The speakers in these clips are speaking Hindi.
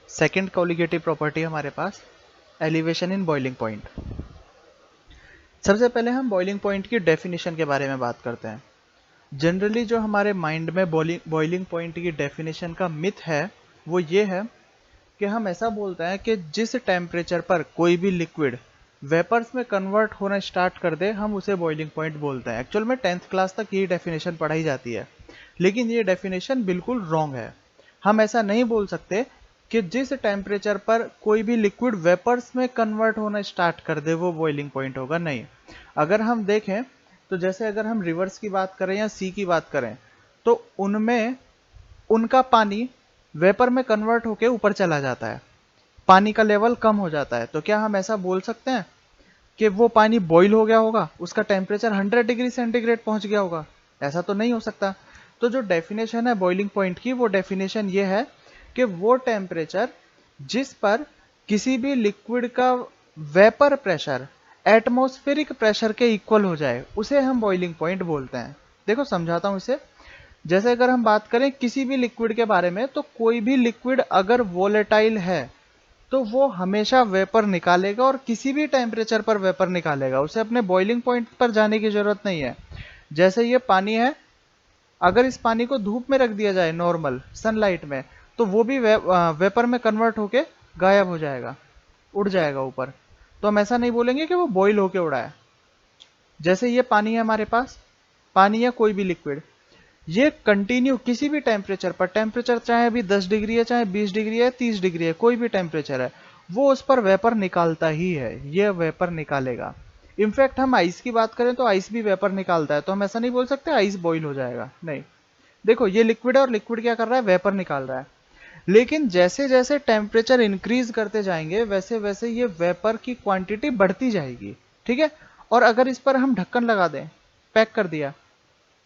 सेकंड कोलिगेटिव प्रॉपर्टी हमारे पास एलिवेशन इन बॉइलिंग पॉइंट। सबसे पहले हम बॉइलिंग पॉइंट की डेफिनेशन के बारे में बात करते हैं। जनरली जो हमारे माइंड में बॉइलिंग पॉइंट की डेफिनेशन का मिथ है वो ये है कि हम ऐसा बोलते हैं कि जिस टेम्परेचर पर कोई भी लिक्विड वेपर्स में कन्वर्ट होना स्टार्ट कर दे हम उसे बॉइलिंग पॉइंट बोलते हैं। एक्चुअल में 10th क्लास तक यही डेफिनेशन पढ़ाई जाती है, लेकिन ये डेफिनेशन बिल्कुल रॉन्ग है। हम ऐसा नहीं बोल सकते कि जिस टेम्परेचर पर कोई भी लिक्विड वेपर्स में कन्वर्ट होना स्टार्ट कर दे वो बॉइलिंग पॉइंट होगा, नहीं। अगर हम देखें तो जैसे अगर हम रिवर्स की बात करें या सी की बात करें तो उनमें उनका पानी वेपर में कन्वर्ट होकर ऊपर चला जाता है, पानी का लेवल कम हो जाता है। तो क्या हम ऐसा बोल सकते हैं कि वो पानी बॉईल हो गया होगा, उसका टेम्परेचर 100 डिग्री सेंटीग्रेड पहुंच गया होगा? ऐसा तो नहीं हो सकता। तो जो डेफिनेशन है बॉइलिंग पॉइंट की वो डेफिनेशन ये है कि वो टेम्परेचर जिस पर किसी भी लिक्विड का वेपर प्रेशर एटमॉस्फेरिक प्रेशर के इक्वल हो जाए उसे हम बॉइलिंग पॉइंट बोलते हैं। देखो समझाता हूं इसे। जैसे अगर हम बात करें किसी भी लिक्विड के बारे में, तो कोई भी लिक्विड अगर वोलेटाइल है तो वो हमेशा वेपर निकालेगा और किसी भी टेम्परेचर पर वेपर निकालेगा, उसे अपने बॉइलिंग पॉइंट पर जाने की जरूरत नहीं है। जैसे ये पानी है, अगर इस पानी को धूप में रख दिया जाए नॉर्मल सनलाइट में तो वो भी वेपर में कन्वर्ट होके गायब हो जाएगा, उड़ जाएगा ऊपर। तो हम ऐसा नहीं बोलेंगे कि वो बॉईल होके उड़ा है। जैसे ये पानी है हमारे पास, पानी या कोई भी लिक्विड, ये कंटिन्यू किसी भी टेम्परेचर पर, टेम्परेचर चाहे अभी 10 डिग्री है, चाहे 20 डिग्री है, 30 डिग्री है, कोई भी टेम्परेचर है, वो उस पर वेपर निकालता ही है, ये वेपर निकालेगा। इनफैक्ट हम आइस की बात करें तो आइस भी वेपर निकालता है, तो हम ऐसा नहीं बोल सकते आइस बॉईल हो जाएगा, नहीं। देखो ये लिक्विड है और लिक्विड क्या कर रहा है, वेपर निकाल रहा है। लेकिन जैसे जैसे टेम्परेचर इंक्रीज करते जाएंगे वैसे वैसे ये वेपर की क्वांटिटी बढ़ती जाएगी, ठीक है। और अगर इस पर हम ढक्कन लगा दें, पैक कर दिया,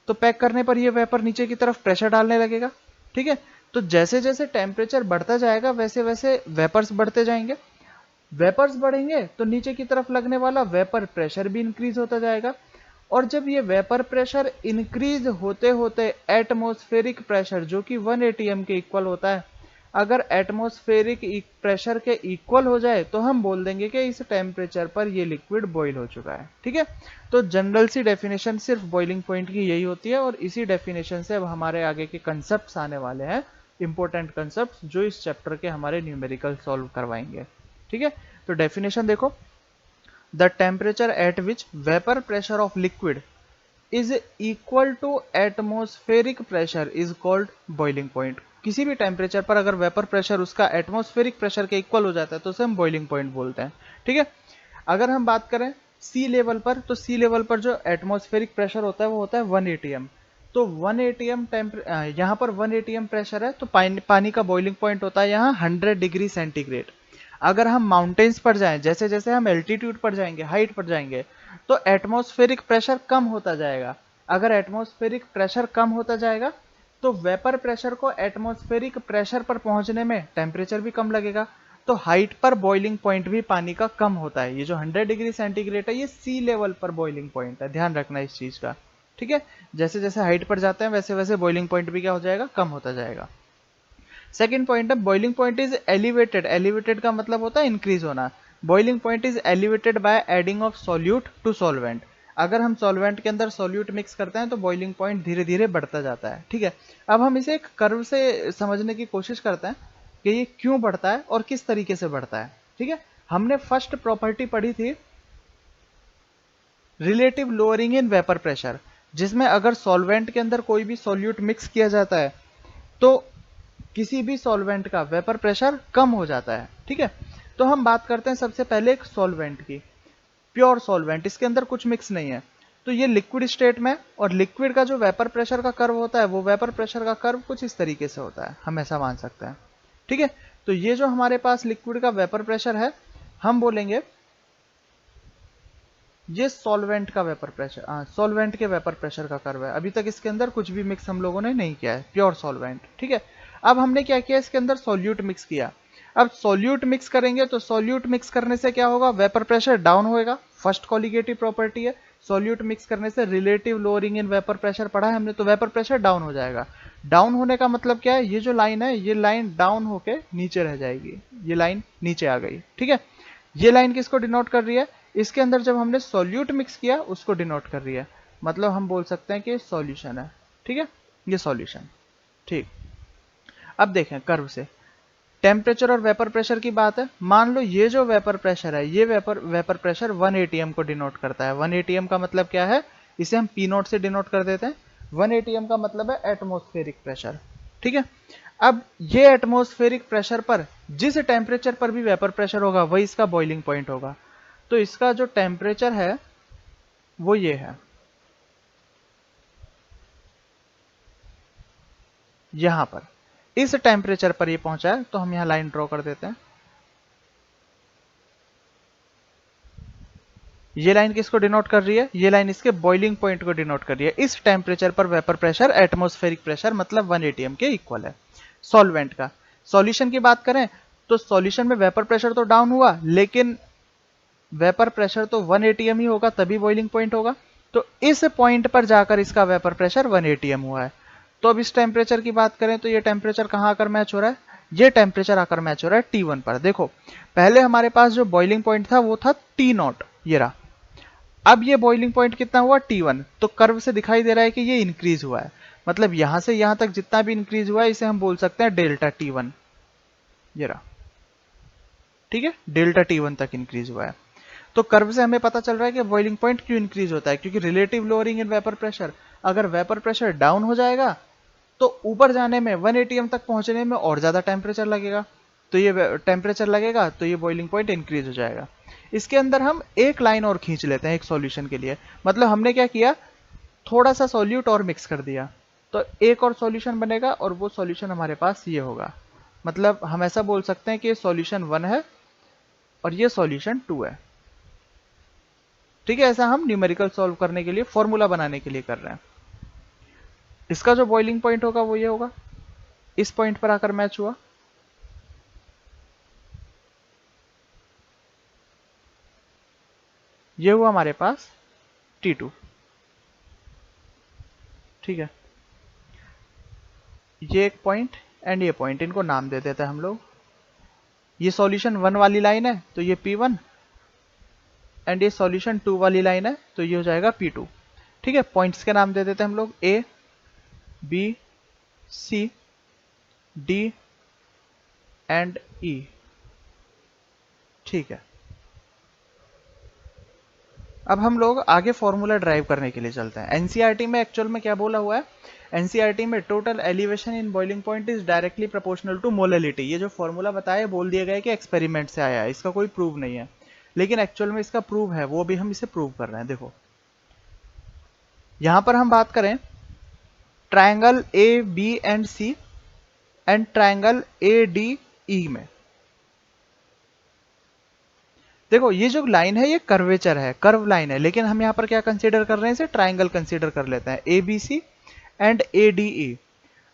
तो पैक करने पर ये वेपर नीचे की तरफ प्रेशर डालने लगेगा, ठीक है। तो जैसे जैसे टेम्परेचर बढ़ता जाएगा वैसे वैसे वेपर्स बढ़ते जाएंगे, वेपर्स बढ़ेंगे तो नीचे की तरफ लगने वाला वेपर प्रेशर भी इंक्रीज होता जाएगा। और जब ये वेपर प्रेशर इंक्रीज होते होते एटमॉस्फेरिक प्रेशर जो कि 1 atm के इक्वल होता है, अगर एटमॉस्फेरिक प्रेशर के इक्वल हो जाए तो हम बोल देंगे कि इस टेम्परेचर पर ये लिक्विड बॉईल हो चुका है, ठीक है। तो जनरल सी डेफिनेशन सिर्फ बॉइलिंग पॉइंट की यही होती है, और इसी डेफिनेशन से अब हमारे आगे के कंसेप्ट आने वाले हैं, इंपॉर्टेंट कंसेप्ट जो इस चैप्टर के हमारे न्यूमेरिकल सॉल्व करवाएंगे, ठीक है। तो डेफिनेशन देखो, the temperature at which vapour pressure of liquid is equal to atmospheric pressure is called boiling point. किसी भी टेम्परेचर पर अगर वेपर प्रेशर उसका एटमॉस्फेरिक प्रेशर के इक्वल हो जाता है तो उसे हम बॉइलिंग पॉइंट बोलते हैं, ठीक है। अगर हम बात करें सी लेवल पर, तो सी लेवल पर जो एटमॉस्फेरिक प्रेशर होता है वो होता है 1 atm। तो 1 atm यहाँ पर 1 atm प्रेशर है, तो पानी का बॉइलिंग पॉइंट होता है यहाँ 100 डिग्री सेंटीग्रेड। अगर हम माउंटेन्स पर जाएं, जैसे जैसे हम एल्टीट्यूड पर जाएंगे, हाइट पर जाएंगे, तो एटमॉस्फेरिक प्रेशर कम होता जाएगा। अगर एटमॉस्फेरिक प्रेशर कम होता जाएगा तो वेपर प्रेशर को एटमॉस्फेरिक प्रेशर पर पहुंचने में टेम्परेचर भी कम लगेगा। तो हाइट पर बॉइलिंग पॉइंट भी पानी का कम होता है। ये जो 100 डिग्री सेंटीग्रेड है ये सी लेवल पर बॉइलिंग पॉइंट है, ध्यान रखना इस चीज का, ठीक है। जैसे जैसे हाइट पर जाते हैं वैसे वैसे बॉइलिंग पॉइंट भी क्या हो जाएगा, कम होता जाएगा। सेकेंड पॉइंट है boiling point is elevated. Elevated का मतलब होता है इंक्रीज होना। Boiling point is elevated by adding of solute to solvent. अगर हम सॉल्वेंट के अंदर सॉल्यूट मिक्स करते हैं तो बॉइलिंग पॉइंट धीरे धीरे बढ़ता जाता है, ठीक है। अब हम इसे एक कर्व से समझने की कोशिश करते हैं कि ये क्यों बढ़ता है और किस तरीके से बढ़ता है, ठीक है। हमने फर्स्ट प्रॉपर्टी पढ़ी थी relative lowering in vapour pressure, जिसमें अगर सॉल्वेंट के अंदर कोई भी सॉल्यूट मिक्स किया जाता है तो किसी भी सॉल्वेंट का वेपर प्रेशर कम हो जाता है, ठीक है। तो हम बात करते हैं सबसे पहले एक सॉल्वेंट की, प्योर सॉल्वेंट, इसके अंदर कुछ मिक्स नहीं है। तो ये लिक्विड स्टेट में, और लिक्विड का जो वेपर प्रेशर का कर्व होता है वो वेपर प्रेशर का कर्व कुछ इस तरीके से होता है, हम ऐसा मान सकते हैं, ठीक है। तो ये जो हमारे पास लिक्विड का वेपर प्रेशर है, हम बोलेंगे ये सॉल्वेंट का वेपर प्रेशर, सॉल्वेंट के वेपर प्रेशर का कर्व है। अभी तक इसके अंदर कुछ भी मिक्स हम लोगों ने नहीं किया है, प्योर सॉल्वेंट, ठीक है। अब हमने क्या किया, इसके अंदर सॉल्यूट मिक्स किया। अब सॉल्यूट मिक्स करेंगे तो सॉल्यूट मिक्स करने से क्या होगा, वेपर प्रेशर डाउन होएगा, फर्स्ट कॉलिगेटिव प्रॉपर्टी है। सॉल्यूट मिक्स करने से relative lowering in vapour pressure पढ़ा है हमने, तो वेपर प्रेशर डाउन हो जाएगा। डाउन होने का मतलब क्या है, ये जो लाइन है ये लाइन डाउन होके नीचे रह जाएगी, ये लाइन नीचे आ गई, ठीक है। ये लाइन किसको डिनोट कर रही है, इसके अंदर जब हमने सॉल्यूट मिक्स किया उसको डिनोट कर रही है, मतलब हम बोल सकते हैं कि सॉल्यूशन है, ठीक है, ये सॉल्यूशन। ठीक, अब देखें कर्व से टेम्परेचर और वेपर प्रेशर की बात है। मान लो ये जो वेपर प्रेशर है, ये वेपर प्रेशर 1 एटीएम को डिनोट करता है। 1 एटीएम का मतलब क्या है, इसे हम पी नोट से डिनोट कर देते हैं। 1 एटीएम का मतलब है एटमॉस्फेरिक प्रेशर, ठीक है। अब ये एटमॉस्फेरिक प्रेशर पर जिस टेम्परेचर पर भी वेपर प्रेशर होगा वही इसका बॉइलिंग पॉइंट होगा। तो इसका जो टेम्परेचर है वो ये है, यहां पर इस टेम्परेचर पर ये पहुंचा है, तो हम यहां लाइन ड्रॉ कर देते हैं। ये लाइन किसको डिनोट कर रही है, ये लाइन इसके बॉइलिंग पॉइंट को डिनोट कर रही है। इस टेम्परेचर पर वेपर प्रेशर एटमॉस्फेरिक प्रेशर मतलब 1 एटीएम के इक्वल है। सॉल्वेंट का सॉल्यूशन की बात करें तो सॉल्यूशन में वेपर प्रेशर तो डाउन हुआ, लेकिन वेपर प्रेशर तो 1 एटीएम ही होगा, तभी बॉइलिंग पॉइंट होगा। तो इस पॉइंट पर जाकर इसका वेपर प्रेशर 1 एटीएम हुआ है। तो अब इस टेम्परेचर की बात करें तो ये टेम्परेचर कहां आकर मैच हो रहा है, ये टेम्परेचर आकर मैच हो रहा है T1 पर। देखो पहले हमारे पास जो बॉइलिंग पॉइंट था वो था T0, ये रहा। अब ये बॉइलिंग पॉइंट कितना हुआ T1, तो कर्व से दिखाई दे रहा है कि ये इंक्रीज हुआ है, मतलब यहां से यहां तक जितना भी इंक्रीज हुआ है इसे हम बोल सकते हैं डेल्टा T1, ये रहा, ठीक है, डेल्टा T1 तक इंक्रीज हुआ है। तो कर्व से हमें पता चल रहा है कि बॉइलिंग पॉइंट क्यों इंक्रीज होता है, क्योंकि relative lowering in vapour pressure, अगर वेपर प्रेशर डाउन हो जाएगा तो ऊपर जाने में 1 एटीएम तक पहुंचने में और ज्यादा टेम्परेचर लगेगा, तो ये टेम्परेचर लगेगा तो ये बॉइलिंग पॉइंट इंक्रीज हो जाएगा। इसके अंदर हम एक लाइन और खींच लेते हैं एक सॉल्यूशन के लिए, मतलब हमने क्या किया, थोड़ा सा सॉल्यूट और मिक्स कर दिया, तो एक और सॉल्यूशन बनेगा और वो सॉल्यूशन हमारे पास ये होगा। मतलब हम ऐसा बोल सकते हैं कि ये सॉल्यूशन 1 है और ये सॉल्यूशन 2 है, ठीक है। ऐसा हम न्यूमेरिकल सॉल्व करने के लिए, फॉर्मूला बनाने के लिए कर रहे हैं। इसका जो बॉइलिंग पॉइंट होगा वो ये होगा, इस पॉइंट पर आकर मैच हुआ, ये हुआ हमारे पास T2, ठीक है। ये एक पॉइंट एंड ये पॉइंट, इनको नाम दे देते हैं हम लोग। ये सॉल्यूशन 1 वाली लाइन है तो ये P1, एंड ये सॉल्यूशन 2 वाली लाइन है तो ये हो जाएगा P2, ठीक है। पॉइंट्स के नाम दे देते हैं हम लोग A, B, C, D and E, ठीक है। अब हम लोग आगे फॉर्मूला ड्राइव करने के लिए चलते हैं। एनसीईआरटी में एक्चुअल में क्या बोला हुआ है, एनसीईआरटी में total elevation in boiling point is directly proportional to molality. ये जो फॉर्मूला बताया बोल दिया गया है कि एक्सपेरिमेंट से आया है, इसका कोई प्रूव नहीं है, लेकिन एक्चुअल में इसका प्रूव है, वो भी हम इसे प्रूव कर रहे हैं। देखो यहां पर हम बात करें triangle A B and C and triangle A D E में, देखो ये जो लाइन है ये कर्वेचर है, कर्व लाइन है, लेकिन हम यहाँ पर क्या कंसीडर कर रहे हैं, इसे ट्राइंगल कंसीडर कर लेते हैं, A B C and A D E.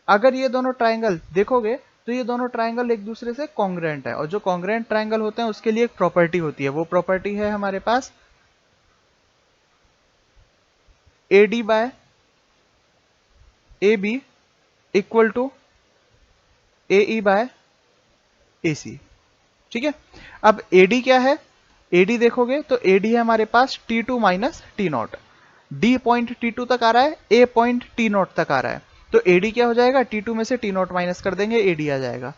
अगर ये दोनों ट्राइंगल देखोगे तो ये दोनों ट्राइंगल एक दूसरे से कॉन्ग्रेंट है, और जो कॉन्ग्रेंट ट्राइंगल होते हैं उसके लिए एक प्रॉपर्टी होती है, वो प्रॉपर्टी है हमारे पास A D by A B equal to A E by A C, ठीक है। अब AD क्या है, AD देखोगे तो AD है हमारे पास T2 minus T0, D point T2 तक आ रहा है, A पॉइंट T0 तक आ रहा है, तो AD क्या हो जाएगा, T2 में से T0 माइनस कर देंगे, AD आ जाएगा।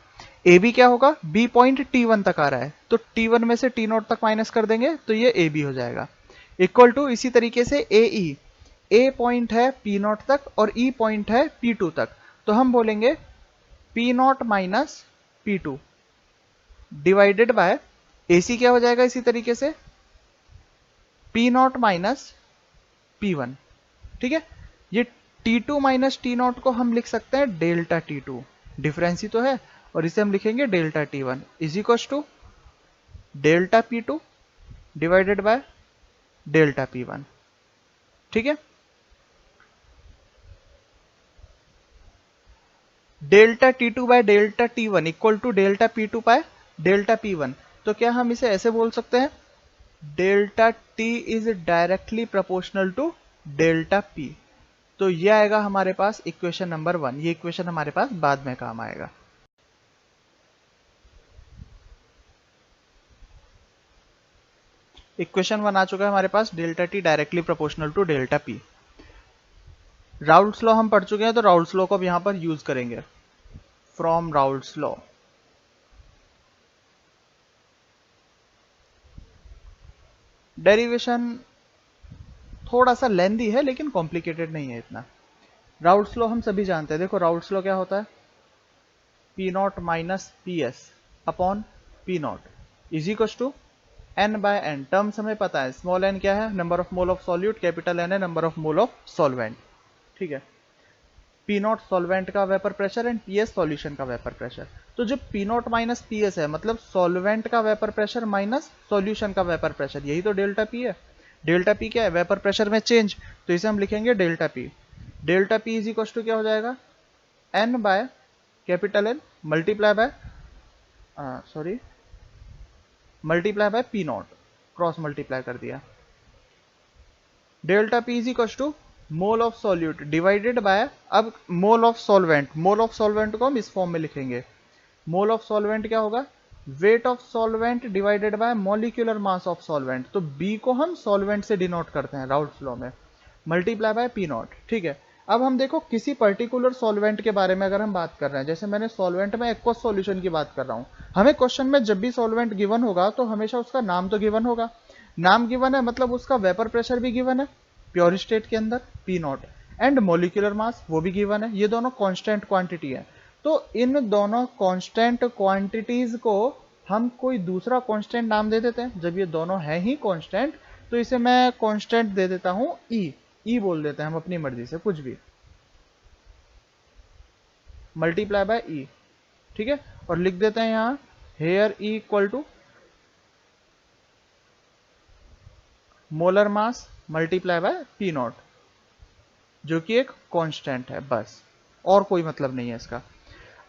AB क्या होगा, B पॉइंट T1 तक आ रहा है, तो T1 में से T0 तक माइनस कर देंगे तो ये AB हो जाएगा, इक्वल टू इसी तरीके से AE, A पॉइंट है P0 तक और E पॉइंट है P2 तक, तो हम बोलेंगे P0 minus P2 divided bye AC क्या हो जाएगा इसी तरीके से P0 माइनस P1, ठीक है। ये T2 माइनस T0 को हम लिख सकते हैं डेल्टा T2, डिफरेंस ही तो है, और इसे हम लिखेंगे delta T1 is equal to delta P2 divided by delta P1, ठीक है। Delta T2 by delta T1 equal to delta P2 by delta P1, तो क्या हम इसे ऐसे बोल सकते हैं, delta T is directly proportional to delta P। तो ये आएगा हमारे पास इक्वेशन नंबर 1। ये इक्वेशन हमारे पास बाद में काम आएगा। इक्वेशन 1 आ चुका है हमारे पास, delta T directly proportional to delta P. Raoult's law हम पढ़ चुके हैं, तो राउल्ट्स लॉ को अब यहां पर यूज करेंगे। फ्रॉम राउल्ट्स लॉ, डेरिवेशन थोड़ा सा लेंदी है लेकिन कॉम्प्लिकेटेड नहीं है इतना। राउल्ट्स लॉ हम सभी जानते हैं। देखो राउल्ट्स लॉ क्या होता है, P naught minus P S upon P naught is equal to N by N. Terms हमें पता है, स्मॉल एन क्या है, number of mole of solute, capital N है number of mole of solvent. ठीक है, पी नॉट सॉल्वेंट का vapour pressure and P S solution का वेपर प्रेशर। तो जो P naught minus P S है मतलब सॉल्वेंट का वेपर प्रेशर माइनस सॉल्यूशन का वेपर प्रेशर, यही तो डेल्टा पी है। डेल्टा पी क्या है, वेपर प्रेशर में चेंज, तो इसे हम लिखेंगे delta P. Delta P is equal to क्या हो जाएगा, N by capital N multiply by multiply by P naught, cross multiply कर दिया। Delta P is equal to mole of solute divided by, अब mole of solvent, mole of solvent को हम इस फॉर्म में लिखेंगे। मोल ऑफ सॉल्वेंट क्या होगा, wait of solvent divided by molecular mass of solvent. तो बी को हम सॉल्वेंट से डिनोट करते हैं राउल्ट्स लॉ में, मल्टीप्लाई बाय पी नॉट। ठीक है, अब हम देखो किसी पर्टिकुलर सॉल्वेंट के बारे में अगर हम बात कर रहे हैं, जैसे मैंने सॉल्वेंट में एक्वस सॉल्यूशन की बात कर रहा हूं, हमें क्वेश्चन में जब भी सॉल्वेंट गिवन होगा तो हमेशा उसका नाम तो गिवन होगा। नाम गिवन है मतलब उसका वेपर प्रेशर भी गिवन है प्योर स्टेट के अंदर P not, and molecular mass वो भी गिवन है। ये दोनों कांस्टेंट क्वांटिटी है। तो इन दोनों कांस्टेंट क्वांटिटीज को हम कोई दूसरा कांस्टेंट नाम दे देते हैं। जब ये दोनों है ही कांस्टेंट तो इसे मैं कांस्टेंट दे देता हूं ई बोल देते हैं हम अपनी मर्जी से, कुछ भी, मल्टीप्लाई बाय ई। ठीक है, और लिख देते हैं यहां here E equal to molar mass multiply by P naught, जो कि एक कांस्टेंट है, बस और कोई मतलब नहीं है इसका।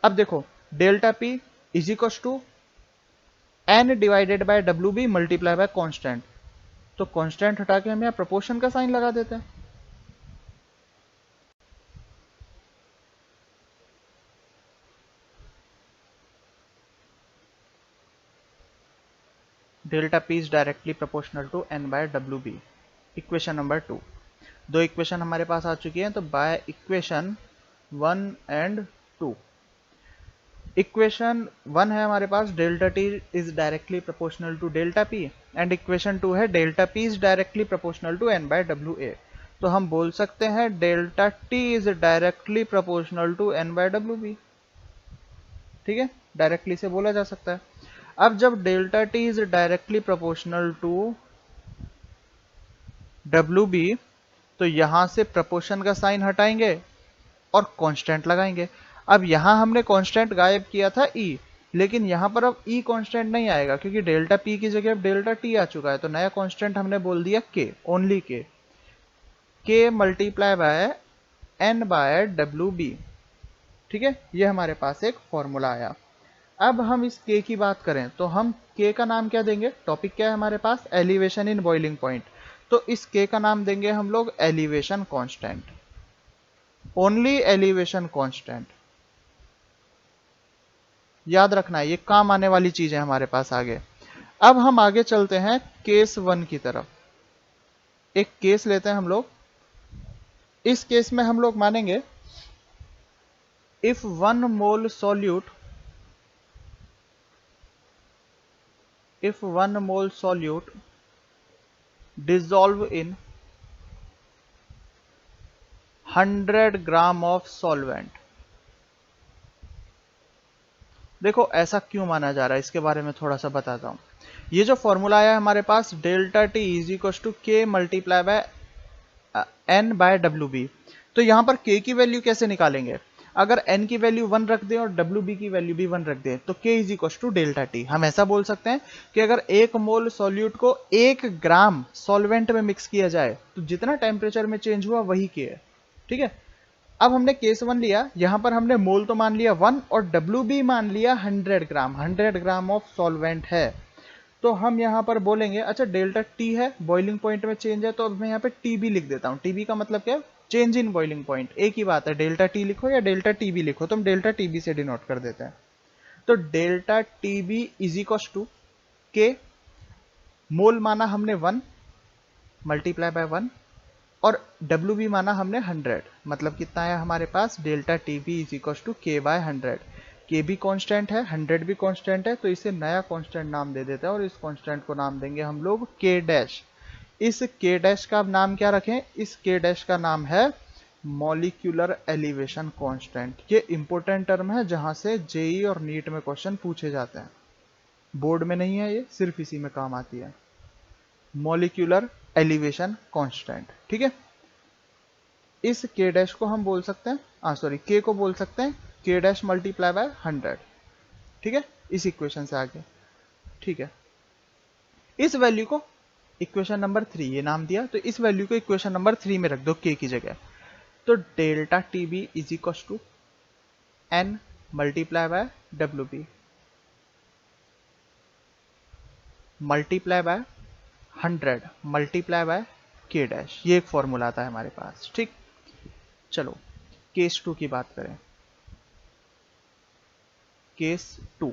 अब देखो delta P is equal to N divided by W B multiply by constant. तो कांस्टेंट हटा के हम यहां प्रोपोर्शन का साइन लगा देते हैं। Delta P is directly proportional to N by W B. Equation number 2, दो इक्वेशन हमारे पास आ चुकी हैं, तो बाय इक्वेशन 1 एंड 2। इक्वेशन 1 है हमारे पास delta T is directly proportional to delta P, and equation 2 है delta P is directly proportional to N by W A. तो हम बोल सकते हैं delta T is directly proportional to N by W B. ठीक है, डायरेक्टली से बोला जा सकता है। अब जब delta T is directly proportional to W B, तो यहां से प्रोपोर्शन का साइन हटाएंगे और कांस्टेंट लगाएंगे। अब यहां हमने कांस्टेंट गायब किया था ई, लेकिन यहां पर अब ई कांस्टेंट नहीं आएगा क्योंकि डेल्टा पी की जगह अब डेल्टा टी आ चुका है। तो नया कांस्टेंट हमने बोल दिया के, only K multiply by N by W B. ठीक है, ये हमारे पास एक फॉर्मूला आया। अब हम इस के की बात करें तो हम के का नाम क्या देंगे, टॉपिक क्या है हमारे पास, एलिवेशन इन बॉइलिंग पॉइंट। तो इस के का नाम देंगे हम लोग elevation constant, only elevation constant. याद रखना है, ये काम आने वाली चीज है हमारे पास आगे। अब हम आगे चलते हैं केस 1 की तरफ। एक केस लेते हैं हम लोग। इस केस में हम लोग मानेंगे if 1 mole solute, if 1 mole solute dissolve in 100 gram of solvent. देखो ऐसा क्यों माना जा रहा है इसके बारे में थोड़ा सा बताता हूं। ये जो फॉर्मूला आया है हमारे पास delta T is equal to K multiply by N by W B. तो यहां पर के की वैल्यू कैसे निकालेंगे, अगर n की वैल्यू 1 रख दें और WB की वैल्यू भी 1 रख दें तो k is equal to delta T. हम ऐसा बोल सकते हैं कि अगर 1 मोल सॉल्यूट को 1 ग्राम सॉल्वेंट में मिक्स किया जाए तो जितना टेम्परेचर में चेंज हुआ वही k है। ठीक है, अब हमने केस 1 लिया, यहां पर हमने मोल तो मान लिया 1 और WB मान लिया 100 ग्राम, 100 ग्राम ऑफ सॉल्वेंट है। तो हम यहां पर बोलेंगे अच्छा डेल्टा टी है, बॉइलिंग पॉइंट में चेंज है, तो अब मैं यहां पे टीबी लिख देता हूं। टीबी का मतलब क्या है, चेंज इन बॉइलिंग पॉइंट, एक ही बात है, डेल्टा टी लिखो या डेल्टा टी बी लिखो, तो हम डेल्टा टी बी से डिनोट कर देते हैं। तो delta T B is equal to K, mole माना हमने 1 मल्टीप्लाई बाय 1, और डब्ल्यू बी माना हमने 100, मतलब कितना है हमारे पास, delta T B is equal to K by 100। K भी कांस्टेंट है, 100 भी कांस्टेंट है, तो इसे नया कांस्टेंट नाम दे देते हैं और इस कांस्टेंट को नाम देंगे हम लोग के डैश। इस के डैश का नाम क्या रखें, इस के डैश का नाम है मॉलिक्यूलर एलिवेशन कांस्टेंट। ये इंपॉर्टेंट टर्म है जहां से जेई और नीट में क्वेश्चन पूछे जाते हैं, बोर्ड में नहीं है, ये सिर्फ इसी में काम आती है, मॉलिक्यूलर एलिवेशन कांस्टेंट। ठीक है, इस के डैश को हम बोल सकते हैं, सॉरी के को बोल सकते हैं के डैश मल्टीप्लाई बाय 100। ठीक है, इस इक्वेशन से आगे। ठीक है, इस वैल्यू को इक्वेशन नंबर 3 ये नाम दिया, तो इस वैल्यू को इक्वेशन नंबर 3 में रख दो के की जगह। तो delta T B is equal to N multiply by W B multiply by 100 multiply by K dash, ये एक फॉर्मूला आता है हमारे पास। ठीक, चलो केस 2 की बात करें। केस 2,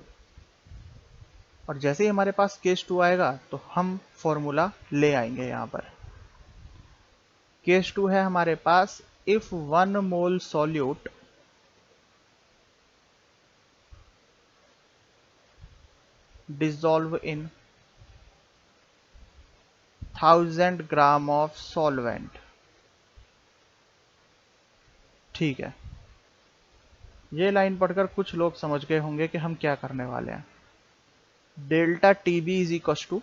और जैसे ही हमारे पास केस 2 आएगा तो हम फॉर्मूला ले आएंगे यहां पर। केस 2 है हमारे पास, if 1 mole solute dissolve in 1000 gram of solvent. ठीक है, ये लाइन पढ़कर कुछ लोग समझ गए होंगे कि हम क्या करने वाले हैं। Delta T B is equal to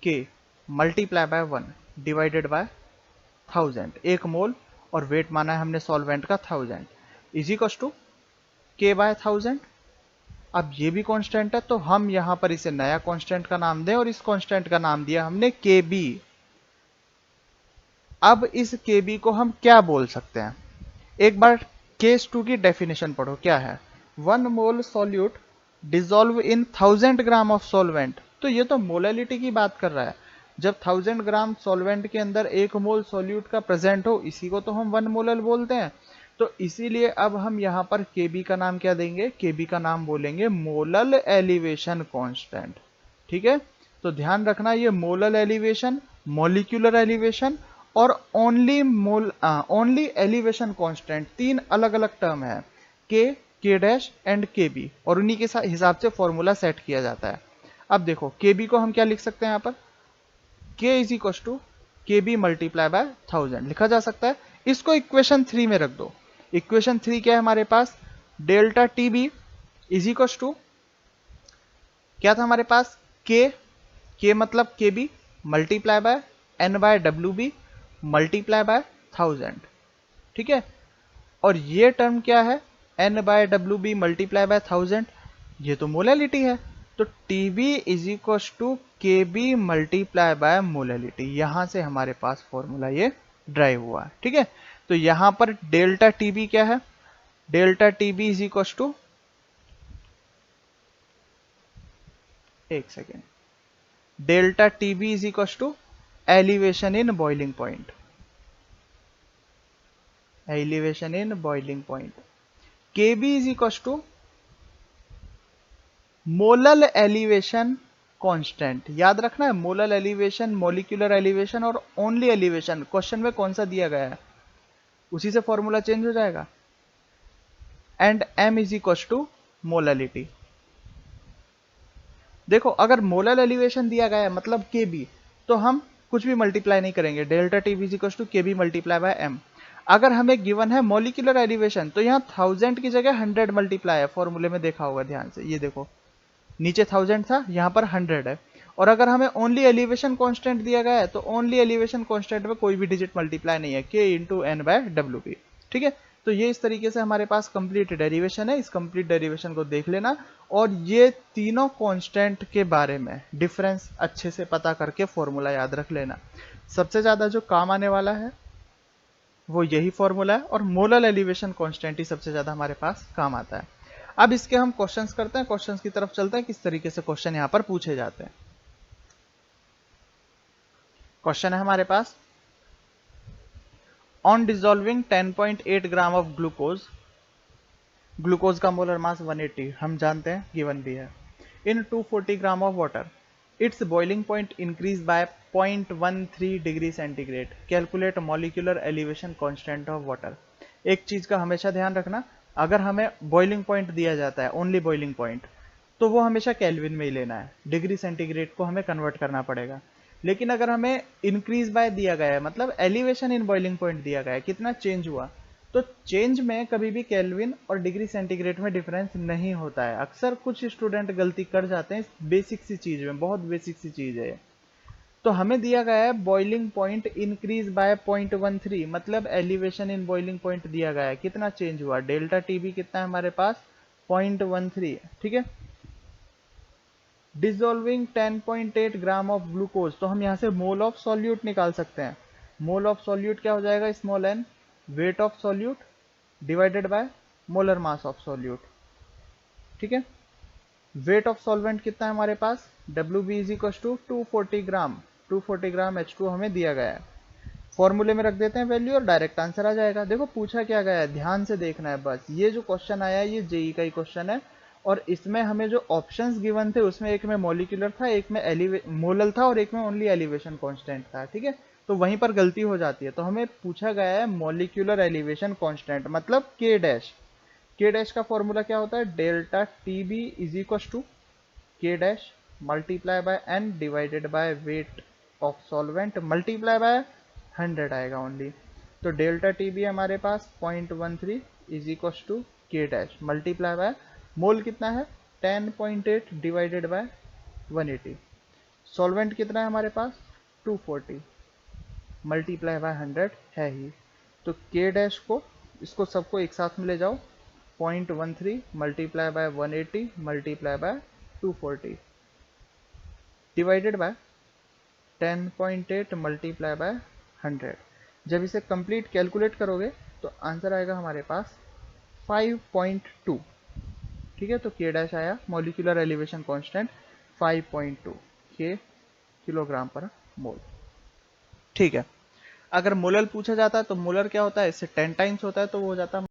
K multiply by 1 divided by 1000, एक मोल, और वेट माना है हमने सॉल्वेंट का 1000, is equal to K bye 1000। अब ये भी कांस्टेंट है, तो हम यहां पर इसे नया कांस्टेंट का नाम दें, और इस कांस्टेंट का नाम दिया हमने के बी। अब इस के बी को हम क्या बोल सकते हैं, एक बार केस 2 की डेफिनेशन पढ़ो, क्या है, 1 mole solute dissolve in 1000 gram of solvent. तो ये तो मोलैलिटी की बात कर रहा है, जब 1000 ग्राम सॉल्वेंट के अंदर 1 मोल सॉल्यूट का प्रेजेंट हो, इसी को तो हम 1 मोलल बोलते हैं। तो इसीलिए अब हम यहां पर केबी का नाम क्या देंगे, केबी का नाम बोलेंगे मोलल एलिवेशन कांस्टेंट। ठीक है, तो ध्यान रखना, ये मोलल एलिवेशन, मॉलिक्यूलर एलिवेशन और ओनली एलिवेशन कांस्टेंट, 3 अलग अलग टर्म है, के डैश एंड के बी, और उन्हीं के हिसाब से फॉर्मूला सेट किया जाता है। अब देखो के बी को हम क्या लिख सकते हैं, यहाँ पर के is equal to K B multiply by 1000 लिखा जा सकता है। इसको इक्वेशन 3 में रख दो। इक्वेशन 3 क्या है हमारे पास, delta T B is equal to, क्या था हमारे पास, के मतलब K B multiply by N by W B multiply by 1000। ठीक है, और ये टर्म क्या है, N by W B multiply by 1000, ये तो मोलैलिटी है। तो T B is equal to K B multiply by molality, यहां से हमारे पास फॉर्मूला ये ड्राइव हुआ है। ठीक है, तो यहां पर डेल्टा टी बी क्या है, delta T B is equal to, एक second, delta T B is equal to elevation in boiling point, elevation in boiling point. K B is equal to molal elevation constant. याद रखना है, मोलल एलिवेशन, मॉलिक्यूलर एलिवेशन और ओनली एलिवेशन क्वेश्चन में कौन सा दिया गया है, उसी से फॉर्मूला चेंज हो जाएगा। And M is equal to molality. देखो अगर मोलल एलिवेशन दिया गया है मतलब के बी, तो हम कुछ भी मल्टीप्लाई नहीं करेंगे, delta T B is equal to K B multiply by M. अगर हमें गिवन है मॉलिक्यूलर एलिवेशन, तो यहाँ 1000 की जगह 100 मल्टीप्लाई है, फॉर्मूले में देखा होगा ध्यान से, ये देखो नीचे 1000 था, यहाँ पर 100 है। और अगर हमें ओनली एलिवेशन कांस्टेंट दिया गया है, तो ओनली एलिवेशन कांस्टेंट में कोई भी डिजिट मल्टीप्लाई नहीं है, K into N by W P. ठीक है, तो ये इस तरीके से हमारे पास कंप्लीट डेरिवेशन है, इस कंप्लीट डेरिवेशन को देख लेना, और ये तीनों कांस्टेंट के बारे में डिफरेंस अच्छे से पता करके फॉर्मूला याद रख लेना। सबसे ज्यादा जो काम आने वाला है वो यही फॉर्मूला है, और मोलल एलिवेशन कांस्टेंट ही सबसे ज्यादा हमारे पास काम आता है। अब इसके हम क्वेश्चंस करते हैं, क्वेश्चंस की तरफ चलते हैं, किस तरीके से क्वेश्चन यहां पर पूछे जाते हैं। क्वेश्चन है हमारे पास, on dissolving 10.8 gram of glucose, glucose का मोलर मास 180 हम जानते हैं, गिवन भी है, in 240 gram of water, its boiling point increase by 0.13 degree centigrade, calculate molecular elevation constant of water. एक चीज का हमेशा ध्यान रखना, अगर हमें बॉइलिंग पॉइंट दिया जाता है, ओनली बॉइलिंग पॉइंट, तो वो हमेशा केल्विन में ही लेना है, डिग्री सेंटीग्रेड को हमें कन्वर्ट करना पड़ेगा। लेकिन अगर हमें इंक्रीज बाय दिया गया है, मतलब एलिवेशन इन बॉइलिंग पॉइंट दिया गया है, कितना चेंज हुआ, तो चेंज में कभी भी केल्विन और डिग्री सेंटीग्रेड में डिफरेंस नहीं होता है। अक्सर कुछ स्टूडेंट गलती कर जाते हैं इस बेसिक सी चीज में, बहुत बेसिक सी चीज है। तो हमें दिया गया है बॉइलिंग पॉइंट इंक्रीज बाय 0.13, मतलब एलिवेशन इन बॉइलिंग पॉइंट दिया गया है, कितना चेंज हुआ, डेल्टा टीबी कितना है हमारे पास 0.13, ठीक है। डिसॉल्विंग 10.8 ग्राम ऑफ ग्लूकोज, तो हम यहाँ से मोल ऑफ सॉल्यूट निकाल सकते हैं। मोल ऑफ सॉल्यूट क्या हो जाएगा, small N, weight of solute divided by molar mass of solute, ठीक है। वेट ऑफ सॉल्वेंट कितना है हमारे पास, WB is equal to 240 gram, 240 gram H2 हमें दिया गया है। फॉर्मूले में रख देते हैं वैल्यू और डायरेक्ट आंसर आ जाएगा। देखो पूछा क्या गया है, ध्यान से देखना है बस। ये जो क्वेश्चन आया है ये जेई का ही क्वेश्चन है, और इसमें हमें जो ऑप्शंस गिवन थे उसमें एक में मॉलिक्यूलर था, एक में मोलल था, और एक में ओनली एलिवेशन कांस्टेंट था, ठीक है। तो वहीं पर गलती हो जाती है। तो हमें पूछा गया है मॉलिक्यूलर एलिवेशन कांस्टेंट, मतलब के डैश। के डैश का फॉर्मूला क्या होता है, delta TB is equal to K dash multiply by N divided by weight of solvent multiply by 100 आएगा ओनली। तो डेल्टा टीबी हमारे पास 0.13 is equal to K dash multiply by mole कितना है 10.8 डिवाइडेड बाय 180, सॉल्वेंट कितना है हमारे पास 240 मल्टीप्लाई बाय 100 है ही। तो के डैश को, इसको सबको एक साथ में ले जाओ, 0.13 multiply by 180 multiply by 240 divided by 10.8 multiply by 100। जब इसे कंप्लीट कैलकुलेट करोगे तो आंसर आएगा हमारे पास 5.2, ठीक है। तो के डैश आया मॉलिक्यूलर एलिवेशन कांस्टेंट 5.2 के किलोग्राम पर मोल, ठीक है। अगर मोलर पूछा जाता है तो मोलर क्या होता है, इससे 10 टाइम्स होता है, तो वो हो जाता है